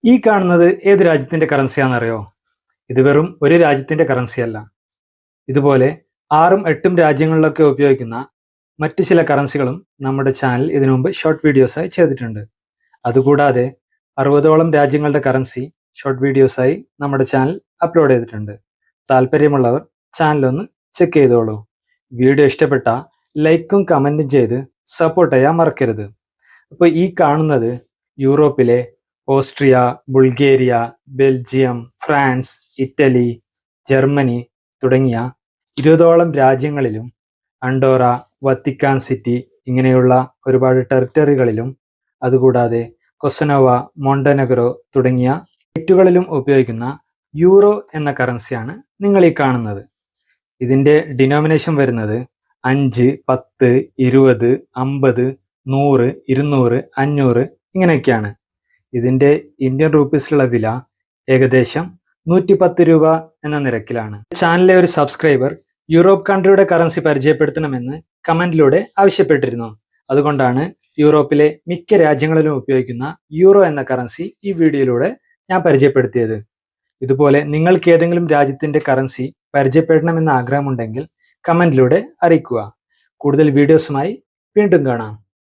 ഈ കാണുന്നത് ഏത് രാജ്യത്തിന്റെ കറൻസിയാണെന്നറിയോ? ഇത് വെറും ഒരു രാജ്യത്തിന്റെ കറൻസി അല്ല. ഇതുപോലെ 6ഉം 8ഉം രാജ്യങ്ങളിലൊക്കെ ഉപയോഗിക്കുന്ന മറ്റു ചില കറൻസികളും നമ്മുടെ ചാനൽ ഇതിനു മുമ്പ് ഷോർട്ട് വീഡിയോസായി ചെയ്തിട്ടുണ്ട്. അതുകൂടാതെ 60ഓളം രാജ്യങ്ങളുടെ കറൻസി ഷോർട്ട് വീഡിയോസായി നമ്മുടെ ചാനൽ അപ്ലോഡ് ചെയ്തിട്ടുണ്ട്. താല്പര്യമുള്ളവർ ചാനലൊന്ന് ചെക്ക് ചെയ്തോളൂ. വീഡിയോ ഇഷ്ടപ്പെട്ട ലൈക്കും കമൻറ്റും ചെയ്ത് സപ്പോർട്ട് ചെയ്യാൻ മറക്കരുത്. അപ്പോൾ ഈ കാണുന്നത് യൂറോപ്പിലെ Austria, Bulgaria, Belgium, France, Italy, Germany തുടങ്ങിയ 20ഓളം രാജ്യങ്ങളിലും അണ്ടോറ, വത്തിക്കാൻ സിറ്റി ഇങ്ങനെയുള്ള ഒരുപാട് ടെറിട്ടറികളിലും അതുകൂടാതെ കൊസനോവ, മോണ്ടനെഗ്രോ തുടങ്ങിയ സ്റ്റേറ്റുകളിലും ഉപയോഗിക്കുന്ന യൂറോ എന്ന കറൻസിയാണ് നിങ്ങൾ ഈ കാണുന്നത്. ഇതിൻ്റെ ഡിനോമിനേഷൻ വരുന്നത് 5, 10, 20, 50, 100, 200, 500 ഇങ്ങനെയൊക്കെയാണ്. ഇതിൻ്റെ ഇന്ത്യൻ രൂപീസിലുള്ള വില ഏകദേശം 110 രൂപ എന്ന നിരക്കിലാണ്. ചാനലിലെ ഒരു സബ്സ്ക്രൈബർ യൂറോപ്പ് കൺട്രിയുടെ കറൻസി പരിചയപ്പെടുത്തണമെന്ന് കമന്റിലൂടെ ആവശ്യപ്പെട്ടിരുന്നു. അതുകൊണ്ടാണ് യൂറോപ്പിലെ മിക്ക രാജ്യങ്ങളിലും ഉപയോഗിക്കുന്ന യൂറോ എന്ന കറൻസി ഈ വീഡിയോയിലൂടെ ഞാൻ പരിചയപ്പെടുത്തിയത്. ഇതുപോലെ നിങ്ങൾക്ക് ഏതെങ്കിലും രാജ്യത്തിന്റെ കറൻസി പരിചയപ്പെടണമെന്ന് ആഗ്രഹമുണ്ടെങ്കിൽ കമന്റിലൂടെ അറിയിക്കുക. കൂടുതൽ വീഡിയോസുമായി വീണ്ടും കാണാം.